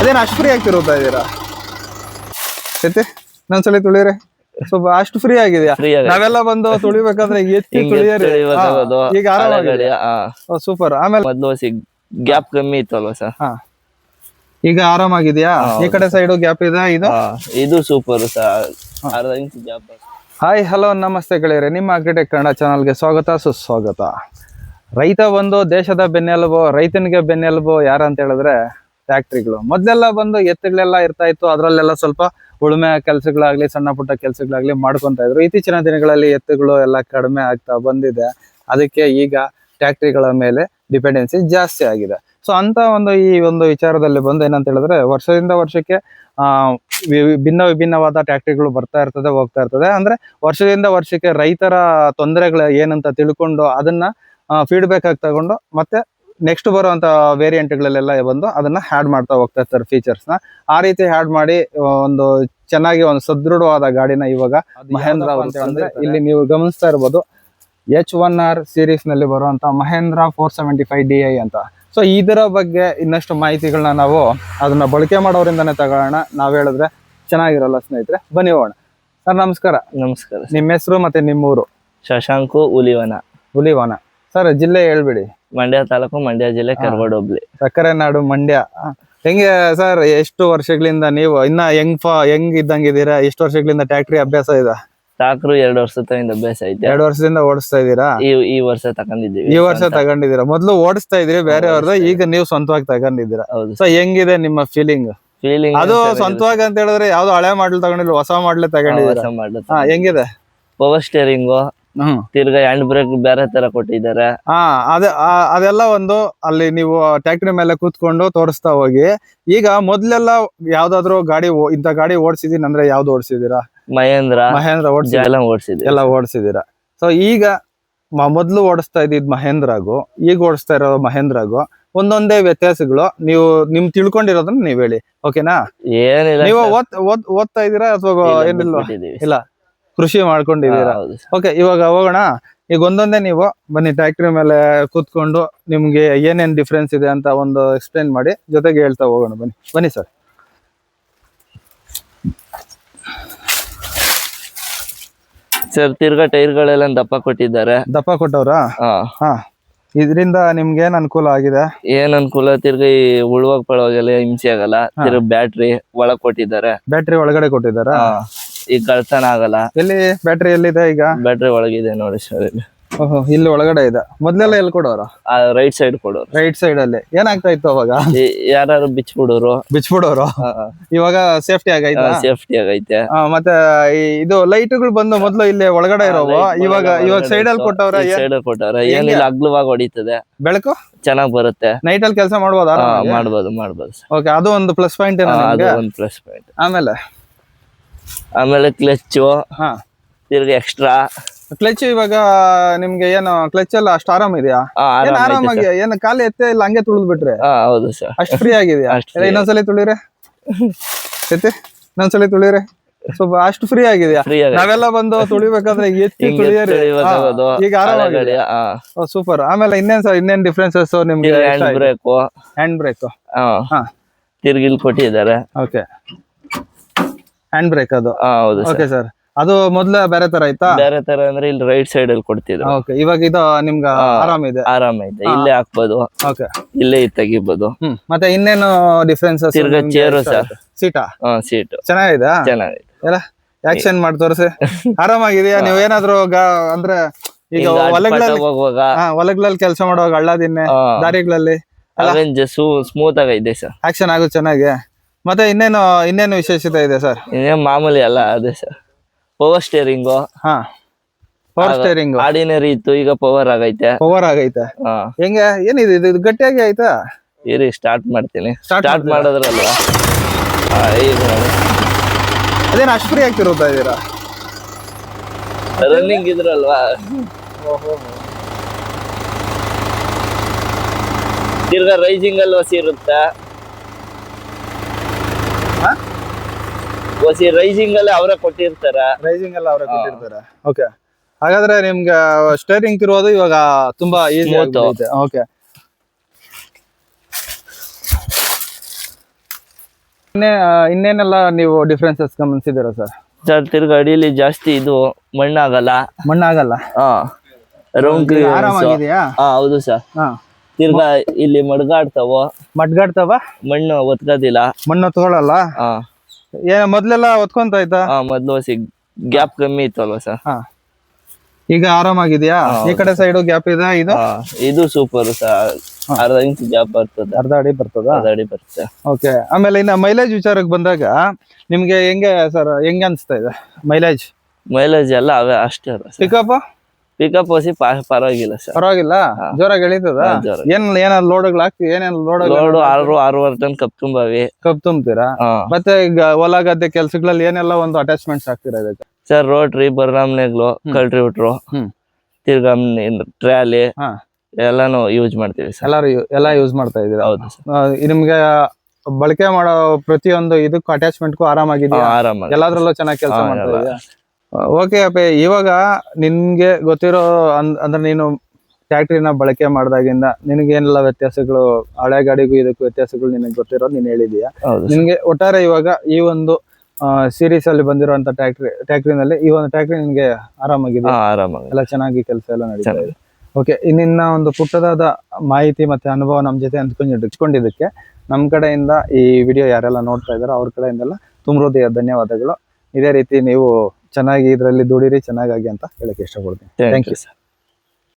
ಅದೇನು ಅಷ್ಟು ಫ್ರೀ ಆಗಿ ತಿರುಗ್ತಾ ಇದ್ದೀರಾ? ಸತಿ ನಂದ್ಸಲಿ ತುಳಿರಿ ಸ್ವಲ್ಪ ಅಷ್ಟು ಫ್ರೀ ಆಗಿದೆಯಾ? ನಾವೆಲ್ಲ ಬಂದು ತುಳಿಬೇಕಾದ್ರೆ ಎತ್ತಿ ತುಳಿಯರಿ. ಈಗ ಆರಾಮಾಗಿದೆ. ಸೂಪರ್. ಆಮೇಲೆ ಮೊದಲು ಗ್ಯಾಪ್ ಕಮ್ಮಿ ಇತ್ತಲ್ವ ಸರ್? ಈಗ ಆರಾಮಾಗಿದ್ಯಾ? ಈ ಕಡೆ ಸೈಡ್ ಗ್ಯಾಪ್ ಇದೆ. ಇದು ಸೂಪರ್ ಸರ್, ಅರ್ಧ ಇಂಚ್ ಗ್ಯಾಪ್. ಹಾಯ್ ಹಲೋ ನಮಸ್ತೆ ಗೆಳೆಯರೆ, ನಿಮ್ಮ ಅಗ್ರಿಟೆಕ್ ಕನ್ನಡ ಚಾನಲ್ಗೆ ಸ್ವಾಗತ ಸುಸ್ವಾಗತ. ರೈತ ಬಂದು ದೇಶದ ಬೆನ್ನೆಲುಬು, ರೈತನಿಗೆ ಬೆನ್ನೆಲುಬು ಯಾರು ಅಂತ ಹೇಳಿದ್ರೆ ಫ್ಯಾಕ್ಟ್ರಿಗಳು. ಮೊದಲೆಲ್ಲ ಬಂದು ಎತ್ತುಗಳೆಲ್ಲ ಇರ್ತಾ ಇತ್ತು, ಅದರಲ್ಲೆಲ್ಲ ಸ್ವಲ್ಪ ಉಳುಮೆ ಕೆಲಸಗಳಾಗ್ಲಿ ಸಣ್ಣ ಪುಟ್ಟ ಕೆಲಸಗಳಾಗ್ಲಿ ಮಾಡ್ಕೊತಾ ಇದ್ರು. ಇತ್ತೀಚಿನ ದಿನಗಳಲ್ಲಿ ಎತ್ತುಗಳು ಎಲ್ಲ ಕಡಿಮೆ ಆಗ್ತಾ ಬಂದಿದೆ, ಅದಕ್ಕೆ ಈಗ ಫ್ಯಾಕ್ಟ್ರಿಗಳ ಮೇಲೆ ಡಿಪೆಂಡೆನ್ಸಿ ಜಾಸ್ತಿ ಆಗಿದೆ. ಸೊ ಅಂತ ಈ ಒಂದು ವಿಚಾರದಲ್ಲಿ ಬಂದು ಏನಂತ ಹೇಳಿದ್ರೆ, ವರ್ಷದಿಂದ ವರ್ಷಕ್ಕೆ ವಿಭಿನ್ನವಾದ ಟ್ಯಾಕ್ಟ್ರಿಗಳು ಬರ್ತಾ ಇರ್ತದೆ, ಹೋಗ್ತಾ ಇರ್ತದೆ. ಅಂದ್ರೆ ವರ್ಷದಿಂದ ವರ್ಷಕ್ಕೆ ರೈತರ ತೊಂದರೆಗಳು ಏನಂತ ತಿಳ್ಕೊಂಡು ಅದನ್ನ ಫೀಡ್ಬ್ಯಾಕ್ ಆಗಿ ತಗೊಂಡು ಮತ್ತೆ ನೆಕ್ಸ್ಟ್ ಬರುವಂತ ವೇರಿಯಂಟ್ಗಳಲ್ಲೆಲ್ಲ ಬಂದು ಅದನ್ನ ಹ್ಯಾಡ್ ಮಾಡ್ತಾ ಹೋಗ್ತಾ ಇರ್ತಾರೆ ಫೀಚರ್ಸ್ನ. ಆ ರೀತಿ ಹ್ಯಾಡ್ ಮಾಡಿ ಒಂದು ಚೆನ್ನಾಗಿ ಒಂದು ಸದೃಢವಾದ ಗಾಡಿನ ಇವಾಗ ಮಹೇಂದ್ರ ಅಂದ್ರೆ ಇಲ್ಲಿ ನೀವು ಗಮನಿಸ್ತಾ ಇರ್ಬೋದು, H1R ಸೀರೀಸ್ ನಲ್ಲಿ ಬರುವಂತ ಮಹೇಂದ್ರ 475 DI ಅಂತ. ಸೊ ಇದರ ಬಗ್ಗೆ ಇನ್ನಷ್ಟು ಮಾಹಿತಿಗಳನ್ನ ನಾವು ಅದನ್ನ ಬಳಕೆ ಮಾಡೋರಿಂದಾನೆ ತಗೊಳ್ಳೋಣ. ನಾವ್ ಹೇಳಿದ್ರೆ ಚೆನ್ನಾಗಿರಲ್ಲ ಸ್ನೇಹಿತರೆ, ಬನ್ನಿ ಹೋಗೋಣ. ಸರ್ ನಮಸ್ಕಾರ. ನಮಸ್ಕಾರ. ನಿಮ್ಮ ಹೆಸರು ಮತ್ತೆ ನಿಮ್ಮೂರು? ಶಶಾಂಕು ಹುಲಿವನ. ಸರ್ ಜಿಲ್ಲೆ ಹೇಳ್ಬಿಡಿ. ಮಂಡ್ಯ ತಾಲೂಕು, ಮಂಡ್ಯ ಜಿಲ್ಲೆ, ಕರವಾಡ ಹೋಬಳಿ, ಸಕ್ಕರೆ ನಾಡು ಮಂಡ್ಯ. ಹೆಂಗೆ ಸರ್, ಎಷ್ಟು ವರ್ಷಗಳಿಂದ ನೀವು ಇನ್ನ ಹೆಂಗ್ ಇದ್ದಂಗಿದ್ದೀರಾ? ಎಷ್ಟು ವರ್ಷಗಳಿಂದ ಟ್ಯಾಕ್ಟ್ರಿ ಅಭ್ಯಾಸ ಇದೆ? ಟ್ರಾಕ್ಟರ್ 2 ವರ್ಷದಿಂದ ಅಭ್ಯಾಸ ಐತೆ. 2 ವರ್ಷದಿಂದ ಓಡಿಸ್ತಾ ಇದ್ದೀರಾ? ಈ ವರ್ಷ ತಗೊಂಡಿದ್ದೀವಿ. ಈ ವರ್ಷ ತಗೊಂಡಿದ್ದೀರಾ? ಮೊದ್ಲು ಓಡಿಸ್ತಾ ಇದ್ರಿ ಬೇರೆಯವ್ರದ್ದು, ಈಗ ನೀವು ಸ್ವಂತವಾಗಿ ತಗೊಂಡಿದ್ದೀರಾ. ಸೊ ಹೆಂಗಿದೆ ನಿಮ್ಮ ಫೀಲಿಂಗ್? ಅದು ಸ್ವಂತವಾಗಿ ಅಂತ ಹೇಳಿದ್ರೆ ಯಾವ್ದು ಹಳೆ ಮಾಡ್ಲು ತಗೊಂಡಿಲ್ಲ, ಹೊಸ ಮಾಡ್ಲೆ ತಗೊಂಡಿದ್ದೀರಾ? ಹೆಂಗಿದೆ? ಪವರ್ ಸ್ಟೇರಿಂಗು, ತಿರ್ಗಾ ಹ್ಯಾಂಡ್ ಬ್ರೇಕ್ ಬೇರೆ ತರ ಕೊಟ್ಟಿದ್ದಾರೆ. ಅದೆಲ್ಲ ಒಂದು ಅಲ್ಲಿ ನೀವು ಟ್ಯಾಕ್ಟ್ರಿ ಮೇಲೆ ಕೂತ್ಕೊಂಡು ತೋರಿಸ್ತಾ ಹೋಗಿ. ಈಗ ಮೊದ್ಲೆಲ್ಲ ಯಾವ್ದಾದ್ರು ಗಾಡಿ ಇಂತ ಗಾಡಿ ಓಡಿಸಿದೀನಿ ಅಂದ್ರೆ ಯಾವ್ದು ಓಡಿಸಿದೀರಾ? ಮಹೇಂದ್ರ ಎಲ್ಲ ಓಡಿಸಿದೀರಾ. ಸೊ ಈಗ ಮೊದ್ಲು ಓಡಿಸ್ತಾ ಇದ್ದಿದ್ ಮಹೇಂದ್ರಾಗು ಈಗ ಓಡಿಸ್ತಾ ಇರೋ ಮಹೇಂದ್ರಾಗು ಒಂದೊಂದೇ ವ್ಯತ್ಯಾಸಗಳು ನೀವು ತಿಳ್ಕೊಂಡಿರೋದನ್ನ ನೀವ್ ಹೇಳಿ, ಓಕೆನಾ? ಏನಿಲ್ಲ, ನೀವು ಓದ್ತಾ ಇದೀರಾ ಅಥವಾ ಏನಿಲ್ಲ? ಇಲ್ಲ, ಕೃಷಿ ಮಾಡ್ಕೊಂಡಿದ್ದೀರಾ. ಓಕೆ, ಇವಾಗ ಹೋಗೋಣ. ಈಗ ಒಂದೊಂದೇ ನೀವು ಬನ್ನಿ, ಟ್ಯಾಕ್ಟ್ರಿ ಮೇಲೆ ಕೂತ್ಕೊಂಡು ನಿಮ್ಗೆ ಏನೇನ್ ಡಿಫ್ರೆನ್ಸ್ ಇದೆ ಅಂತ ಒಂದು ಎಕ್ಸ್ಪ್ಲೇನ್ ಮಾಡಿ, ಜೊತೆಗೆ ಹೇಳ್ತಾ ಹೋಗೋಣ. ಬನ್ನಿ ಸರ್. ತಿರ್ಗಾ ಟೈರ್ಗಳೆಲ್ಲ ದಪ್ಪ ಕೊಟ್ಟಿದ್ದಾರೆ. ದಪ್ಪ ಕೊಟ್ಟವ್ರಾ? ಇದರಿಂದ ನಿಮ್ಗೆ ಏನ್ ಅನುಕೂಲ ಆಗಿದೆ? ಏನ್ ಅನುಕೂಲ, ತಿರ್ಗಿ ಉಳುವಾಗ ಪಳುವಾಗೆಲ್ಲ ಹಿಂಸೆ ಆಗಲ್ಲ. ತಿರ್ಗಿ ಬ್ಯಾಟ್ರಿ ಒಳಗ್ ಕೊಟ್ಟಿದ್ದಾರೆ. ಬ್ಯಾಟ್ರಿ ಒಳಗಡೆ ಕೊಟ್ಟಿದ್ದಾರಾ? ಈಗ ಕಳ್ತನ ಆಗಲ್ಲ. ಎಲ್ಲಿ ಬ್ಯಾಟ್ರಿ ಎಲ್ಲಿದೆ? ಈಗ ಬ್ಯಾಟ್ರಿ ಒಳಗಿದೆ ನೋಡಿ ಸರ್, ಇಲ್ಲಿ. ಇಲ್ಲಿ ಒಳಗಡೆ ಇದೆ. ಮೊದ್ಲೆಲ್ಲ ಎಲ್ಲಿ ಕೊಡೋರ? ರೈಟ್ ಸೈಡ್ ಕೊಡೋರು. ರೈಟ್ ಸೈಡ್ ಅಲ್ಲಿ ಏನಾಗ್ತಾ ಇತ್ತು ಅವಾಗ? ಯಾರು ಬಿಚ್ಬಿಡೋರು. ಇವಾಗ ಸೇಫ್ಟಿ ಆಗೈತೆ. ಸೇಫ್ಟಿ ಆಗೈತೆ. ಮತ್ತೆ ಇದು ಲೈಟ್ಗಳು ಬಂದು ಮೊದ್ಲು ಇಲ್ಲಿ ಒಳಗಡೆ ಇರೋವು, ಇವಾಗ ಸೈಡ್ ಅಲ್ಲಿ ಕೊಟ್ಟವ್ರ? ಏನಿಲ್ಲ, ಅಗ್ಲವಾಗಿ ಹೊಡಿತದೆ, ಬೆಳಕು ಚೆನ್ನಾಗ್ ಬರುತ್ತೆ. ನೈಟ್ ಅಲ್ಲಿ ಕೆಲಸ ಮಾಡ್ಬೋದಾ? ಮಾಡ್ಬೋದು. ಓಕೆ, ಅದು ಒಂದು ಪ್ಲಸ್ ಪಾಯಿಂಟ್. ಒಂದು ಪ್ಲಸ್ ಪಾಯಿಂಟ್. ಆಮೇಲೆ ಕ್ಲಚ್, ತಿರ್ಗಿ ಎಕ್ಸ್ಟ್ರಾ ಕ್ಲಚ್. ಇವಾಗ ನಿಮ್ಗೆ ಏನು ಕ್ಲಚ್ ಎಲ್ಲ ಅಷ್ಟು ಆರಾಮ ಇದೆಯಾ? ಆರಾಮಾಗಿ ಏನು ಕಾಲು ಎತ್ತೆ ಇಲ್ಲ ಹಂಗೆ ತುಳಿದ್ ಬಿಟ್ರೆ? ಹೌದು ಸರ್, ಅಷ್ಟು ಫ್ರೀ ಆಗಿದೆಯಾ? ಇನ್ನೊಂದ್ಸಲಿ ತುಳಿರೆ ಸ್ವಲ್ಪ ಅಷ್ಟು ಫ್ರೀ ಆಗಿದೆಯಾ? ನಾವೆಲ್ಲ ಬಂದು ತುಳಿಬೇಕಾದ್ರೆ ಎತ್ತಿ ತುಳಿಯರಿ. ಈಗ ಆರಾಮಾಗಿದೆ. ಸೂಪರ್. ಆಮೇಲೆ ಇನ್ನೇನ್ ಡಿಫ್ರೆನ್ಸಸ್ ನಿಮ್ಗೆ? ಹ್ಯಾಂಡ್ ಬ್ರೇಕ್ ತಿರ್ಗಿಲ್ ಕೊಟ್ಟಿದ್ದಾರೆ. ಓಕೆ, ಹ್ಯಾಂಡ್ ಬ್ರೇಕ್ ಅದು. ಹೌದು. ಓಕೆ ಸರ್, ಅದು ಮೊದ್ಲು ಬೇರೆ ತರ ಆಯ್ತಾ? ಬೇರೆ ತರ ಅಂದ್ರೆ ಇಲ್ಲಿ ರೈಟ್ ಸೈಡ್ ಅಲ್ಲಿ ಕೊಡ್ತಿದ್ರು. ಓಕೆ, ಇವಾಗ ಇದು ನಿಮ್ಗೆ ಆರಾಮಿದೆ? ಆರಾಮೈತೆ. ಇಲ್ಲೇ ಹಾಕ್ಬೋದು. ಓಕೆ, ಇಲ್ಲೇ ತೆಗಿಬಹುದು. ಮತ್ತೆ ಇನ್ನೇನು ಡಿಫ್ರೆನ್ಸಸ್? ತಿರ್ಗಾ ಚೇರು ಸರ್. ಸೀಟಾ? ಸೀಟ್ ಚೆನ್ನಾಗಿದೆ. ಎಲ್ಲ ಆಕ್ಷನ್ ಮಾಡಿ ತೋರಿಸಿ. ಆರಾಮಾಗಿದೆಯಾ? ನೀವೇನಾದ್ರು ಅಂದ್ರೆ ಈಗ ಹೊಲಗಳಲ್ಲಿ ಕೆಲಸ ಮಾಡುವಾಗ ಹಳ್ಳದಿನ್ನೆ ದಾರಿಗಳಲ್ಲಿ ಸ್ಮೂತ್ ಆಗೈತೆ ಸರ್. ಆಕ್ಷನ್ ಆಗುತ್ತೆ ಚೆನ್ನಾಗಿ. ಮತ್ತೆ ಇನ್ನೇನು ವಿಶೇಷತೆ ಇದೆ ಸರ್? ಇನ್ನೇನು ಮಾಮೂಲಿ ಅಲ್ಲ, ಅದೇ sir. Power steering. Power steering ordinary ಇತ್ತು, ಈಗ ಪವರ್ ಆಗೈತೆ. ಹೆಂಗೆ ಏನಿದೆ ಇದು ಗಟ್ಟಿಯಾಗಿ ಆಯ್ತಾ? ಇರಿ, ಸ್ಟಾರ್ಟ್ ಮಾಡ್ತೀನಿ. ಸ್ಟಾರ್ಟ್ ಮಾಡಿದ್ರಲ್ವಾ, ಅದೇನು ಅಷ್ಟು ಫ್ರೀ ಆಗಿ ತಿರುಗ್ತಾ ಇದ್ದೀರಾ? ರನ್ನಿಂಗ್ ಇದ್ರಲ್ವಾ. ತಿರ್ಗಾ ರೈಸಿಂಗ್ ಅಲ್ಲಿ ಇರುತ್ತೆ. ರೈಸಿಂಗ್ ಅಲ್ಲಿ ಅವರೇ ಕೊಟ್ಟಿರ್ತಾರ. ಓಕೆ, ಹಾಗಾದ್ರೆ ನಿಮ್ಗೆ ಸ್ಟೇರಿಂಗ್ ತಿರುವುದು ಇವಾಗ ತುಂಬಾ ಈಸಿ ಆಗುತ್ತೆ. ಓಕೆ, ಇನ್ನೇನೆಲ್ಲ ನೀವು ಡಿಫ್ರೆನ್ಸಸ್ ಗಮನಿಸಿದ್ದೀರಾ ಸರ್? ಸರ್ ತಿರ್ಗ ಅಡಿಲಿ ಜಾಸ್ತಿ ಇದು ಮಣ್ಣಾಗಲ್ಲ. ಮಣ್ಣಾಗಲ್ಲ. ಹಾ ರೌಂಡ್ ಆರಾಮಾಗಿದೆಯಾ? ಹೌದು ಸರ್. ಹಾ. ತಿರ್ಗಾ ಇಲ್ಲಿ ಮಡ್ಗಾಡ್ತಾವ, ಮಡ್ಗಾಡ್ತಾವ, ಮಣ್ಣು ಒತ್ಕೋದಿಲ್ಲ. ಮಣ್ಣು ತಗೊಳಲ್ಲ. ಹಾ ಮೊದ್ಲೆಲ್ಲ ಹೊತ್ಕೊಂತ ಇದ್ದ? ಮೊದ್ಲು ಗ್ಯಾಪ್ ಕಮ್ಮಿ ಇತ್ತಲ್ವ ಸರ್. ಹಾ. ಈಗ ಆರಾಮಾಗಿದ್ಯಾ? ಈ ಕಡೆ ಸೈಡ್ ಗ್ಯಾಪ್ ಇದೆ. ಇದು ಸೂಪರ್ ಸರ್. ಅರ್ಧ ಇಂಚ್ ಗ್ಯಾಪ್ ಬರ್ತದೆ. ಅರ್ಧ ಅಡಿ ಬರ್ತದ? ಅರ್ಧ ಅಡಿ ಬರುತ್ತೆ. ಓಕೆ. ಆಮೇಲೆ ಇನ್ನ ಮೈಲೇಜ್ ವಿಚಾರಕ್ಕೆ ಬಂದಾಗ ನಿಮ್ಗೆ ಹೆಂಗೆ ಸರ್, ಹೆಂಗೆ ಅನ್ಸ್ತಾ ಇದೆ ಮೈಲೇಜ್? ಮೈಲೇಜ್ ಎಲ್ಲ ಅವೇ ಅಷ್ಟೇ ಅದ ಸರ್. ಪಿಕಪ್ ಹೊಸಿ ಪರವಾಗಿಲ್ಲ ಸರ್. ಪರವಾಗಿಲ್ಲ, ಜೋರಾಗಿ ಎಳಿತದ? ಏನಾದ್ರು ಲೋಡ್ಗಳು ಹಾಕ್ತಿವಿ? ಏನೇನು ಲೋಡ್? 6 ಟನ್ ಕಪ್ ತುಂಬಾವಿ. ಕಪ್ ತುಂಬ್ತೀರಾ? ಮತ್ತೆ ಈಗ ಹೊಲ ಗದ್ದೆ ಕೆಲ್ಸಗಳಲ್ಲಿ ಏನೆಲ್ಲ ಒಂದು ಅಟ್ಯಾಚ್ಮೆಂಟ್ಸ್ ಹಾಕ್ತಿರಾ ಇದಕ್ಕೆ? ಸರ್ ರೋಟ್ರಿ, ಬರ್ನಾಮ್ನೆಗಳು, ಕಲ್ಟ್ರಿಬ್ಯೂಟ್ರು, ತಿರ್ಗಾ ಟ್ರಾಲಿ ಎಲ್ಲಾನು ಯೂಸ್ ಮಾಡ್ತೀವಿ ಸರ್. ಎಲ್ಲ ಯೂಸ್ ಮಾಡ್ತಾ ಇದೀರಾ? ಹೌದು ಸರ್. ನಿಮ್ಗೆ ಬಳಕೆ ಮಾಡೋ ಪ್ರತಿಯೊಂದು ಇದಕ್ಕೂ ಅಟ್ಯಾಚ್ಮೆಂಟ್ಗೂ ಆರಾಮಾಗಿದೆಯಾ? ಆರಾಮಾಗಿ ಎಲ್ಲಾದ್ರಲ್ಲೂ ಚೆನ್ನಾಗಿ ಕೆಲಸ ಮಾಡ್ತಾ ಇದೆಯಾ? ಓಕೆ ಅಪ್ಪೆ, ಇವಾಗ ನಿನ್ಗೆ ಗೊತ್ತಿರೋ ಅಂದ್ರೆ ನೀನು ಟ್ಯಾಕ್ಟ್ರಿನ ಬಳಕೆ ಮಾಡಿದಾಗಿಂದ ನಿನಗೆ ಏನೆಲ್ಲ ವ್ಯತ್ಯಾಸಗಳು, ಹಳೆ ಗಾಡಿಗೂ ಇದಕ್ಕೂ ವ್ಯತ್ಯಾಸಗಳು ನಿನಗೆ ಗೊತ್ತಿರೋದು ನೀನ್ ಹೇಳಿದೀಯಾ. ನಿನ್ಗೆ ಒಟ್ಟಾರೆ ಇವಾಗ ಈ ಒಂದು ಸೀರೀಸ್ ಅಲ್ಲಿ ಬಂದಿರುವಂತ ಟ್ಯಾಕ್ಟ್ರಿನಲ್ಲಿ ಈ ಒಂದು ಟ್ಯಾಕ್ಟ್ರಿ ನಿನ್ಗೆ ಆರಾಮಾಗಿದೆ? ಎಲ್ಲ ಚೆನ್ನಾಗಿ ಕೆಲಸ ಎಲ್ಲ ನಡೀತಾ ಇದೆ. ಓಕೆ, ನಿನ್ನ ಒಂದು ಪುಟ್ಟದಾದ ಮಾಹಿತಿ ಮತ್ತೆ ಅನುಭವ ನಮ್ಮ ಜೊತೆ ಹಂಚ್ಕೊಂಡಿದ್ದಕ್ಕೆ ನಮ್ಮ ಕಡೆಯಿಂದ ಈ ವಿಡಿಯೋ ಯಾರೆಲ್ಲ ನೋಡ್ತಾ ಇದಾರೋ ಅವ್ರ ಕಡೆಯಿಂದೆಲ್ಲ ತುಂಬ ಹೃದಯ ಧನ್ಯವಾದಗಳು. ಇದೇ ರೀತಿ ನೀವು ಚೆನ್ನಾಗಿ ಇದರಲ್ಲಿ ದುಡಿರಿ, ಚೆನ್ನಾಗಿ ಅಂತ ಹೇಳಕ್ಕೆ ಇಷ್ಟಪಡ್ತೀನಿ. Thank you sir.